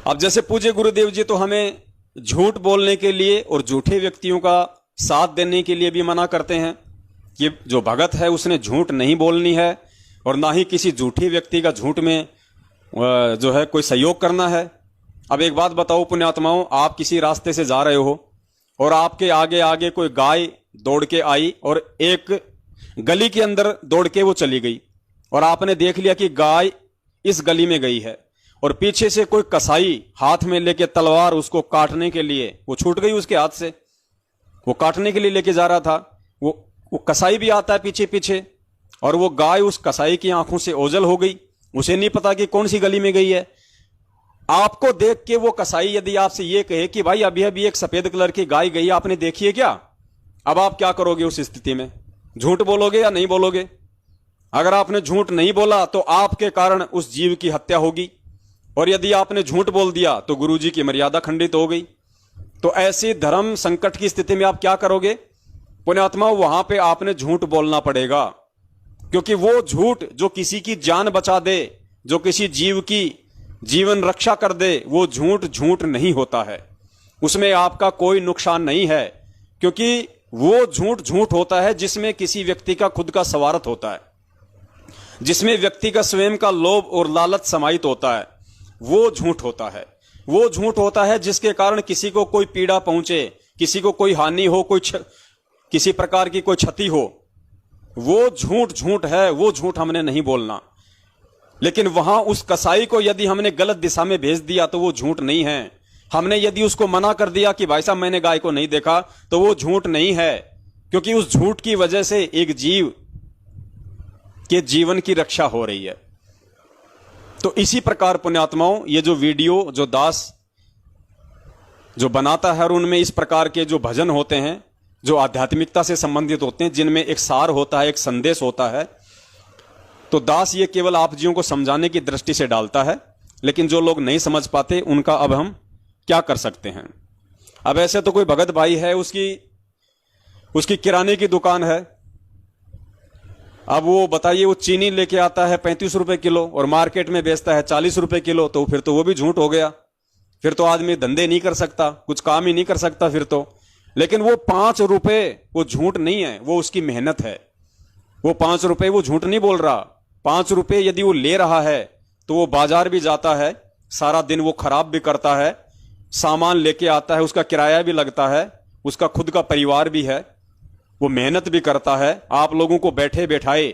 अब जैसे पूज्य गुरुदेव जी तो हमें झूठ बोलने के लिए और झूठे व्यक्तियों का साथ देने के लिए भी मना करते हैं कि जो भगत है उसने झूठ नहीं बोलनी है और ना ही किसी झूठे व्यक्ति का झूठ में जो है कोई सहयोग करना है। अब एक बात बताओ पुण्यात्माओं, आप किसी रास्ते से जा रहे हो और आपके आगे आगे कोई गाय दौड़ के आई और एक गली के अंदर दौड़ के वो चली गई और आपने देख लिया कि गाय इस गली में गई है और पीछे से कोई कसाई हाथ में लेके तलवार उसको काटने के लिए, वो छूट गई उसके हाथ से, वो काटने के लिए लेके जा रहा था, वो कसाई भी आता है पीछे पीछे और वो गाय उस कसाई की आंखों से ओझल हो गई, उसे नहीं पता कि कौन सी गली में गई है। आपको देख के वो कसाई यदि आपसे ये कहे कि भाई अभी अभी एक सफेद कलर की गाय गई, आपने देखी है क्या? अब आप क्या करोगे उस स्थिति में? झूठ बोलोगे या नहीं बोलोगे? अगर आपने झूठ नहीं बोला तो आपके कारण उस जीव की हत्या होगी और यदि आपने झूठ बोल दिया तो गुरुजी की मर्यादा खंडित हो गई। तो ऐसी धर्म संकट की स्थिति में आप क्या करोगे? पुण्यात्मा, वहां पे आपने झूठ बोलना पड़ेगा, क्योंकि वो झूठ जो किसी की जान बचा दे, जो किसी जीव की जीवन रक्षा कर दे, वो झूठ झूठ नहीं होता है, उसमें आपका कोई नुकसान नहीं है, क्योंकि वो झूठ झूठ होता है जिसमें किसी व्यक्ति का खुद का स्वार्थ होता है, जिसमें व्यक्ति का स्वयं का लोभ और लालच समाहित होता है, वो झूठ होता है। वो झूठ होता है जिसके कारण किसी को कोई पीड़ा पहुंचे, किसी को कोई हानि हो, किसी प्रकार की कोई क्षति हो, वो झूठ झूठ है, वो झूठ हमने नहीं बोलना। लेकिन वहां उस कसाई को यदि हमने गलत दिशा में भेज दिया तो वो झूठ नहीं है। हमने यदि उसको मना कर दिया कि भाई साहब मैंने गाय को नहीं देखा, तो वो झूठ नहीं है, क्योंकि उस झूठ की वजह से एक जीव के जीवन की रक्षा हो रही है। तो इसी प्रकार पुण्यात्माओं, ये जो वीडियो जो दास जो बनाता है और उनमें इस प्रकार के जो भजन होते हैं जो आध्यात्मिकता से संबंधित होते हैं, जिनमें एक सार होता है, एक संदेश होता है, तो दास ये केवल आप जीवों को समझाने की दृष्टि से डालता है। लेकिन जो लोग नहीं समझ पाते उनका अब हम क्या कर सकते हैं? अब ऐसे तो कोई भगत भाई है, उसकी किराने की दुकान है, अब वो बताइए वो चीनी लेके आता है 35 रुपए किलो और मार्केट में बेचता है 40 रुपए किलो, तो फिर तो वो भी झूठ हो गया। फिर तो आदमी धंधे नहीं कर सकता, कुछ काम ही नहीं कर सकता फिर तो। लेकिन वो 5 रुपए वो झूठ नहीं है, वो उसकी मेहनत है। वो 5 रुपए वो झूठ नहीं बोल रहा। 5 रुपए यदि वो ले रहा है तो वो बाजार भी जाता है, सारा दिन वो खराब भी करता है, सामान लेके आता है, उसका किराया भी लगता है, उसका खुद का परिवार भी है, वो मेहनत भी करता है, आप लोगों को बैठे बैठाए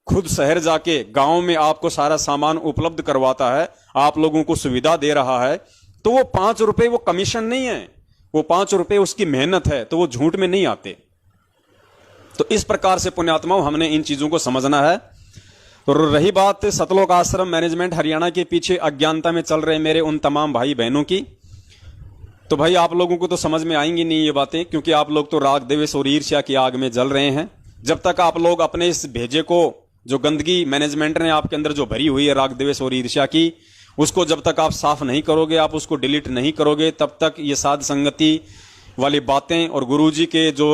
खुद शहर जाके गांव में आपको सारा सामान उपलब्ध करवाता है, आप लोगों को सुविधा दे रहा है। तो वो 5 रुपए वो कमीशन नहीं है, वो 5 रुपए उसकी मेहनत है, तो वो झूठ में नहीं आते। तो इस प्रकार से पुण्यात्माओं हमने इन चीजों को समझना है। तो रही बात सतलोक आश्रम मैनेजमेंट हरियाणा के पीछे अज्ञानता में चल रहे मेरे उन तमाम भाई बहनों की, तो भाई आप लोगों को तो समझ में आएंगी नहीं ये बातें, क्योंकि आप लोग तो राग द्वेष और ईर्ष्या की आग में जल रहे हैं। जब तक आप लोग अपने इस भेजे को, जो गंदगी मैनेजमेंट ने आपके अंदर जो भरी हुई है राग द्वेष और ईर्ष्या की, उसको जब तक आप साफ नहीं करोगे, आप उसको डिलीट नहीं करोगे, तब तक ये साध संगति वाली बातें और गुरुजी के जो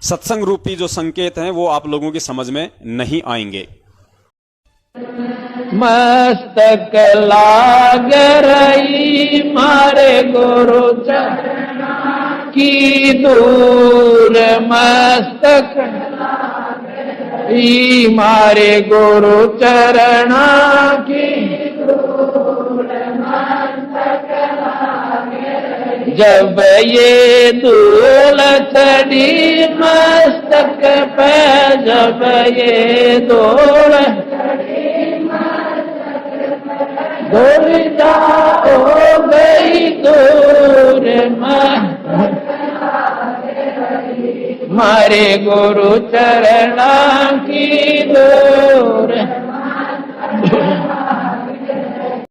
सत्संग रूपी जो संकेत हैं वो आप लोगों की समझ में नहीं आएंगे। मस्तक लाग रही मारे गुरु चरणा की दूर, मस्तक लाग मारे गुरु चरणा की दूर, मस्तक लाग रही। जब ये धूल चढ़ी मस्तक पे, जब ये धूल दुविधा हो गई दूर, मारे गुरु चरणा की दूर।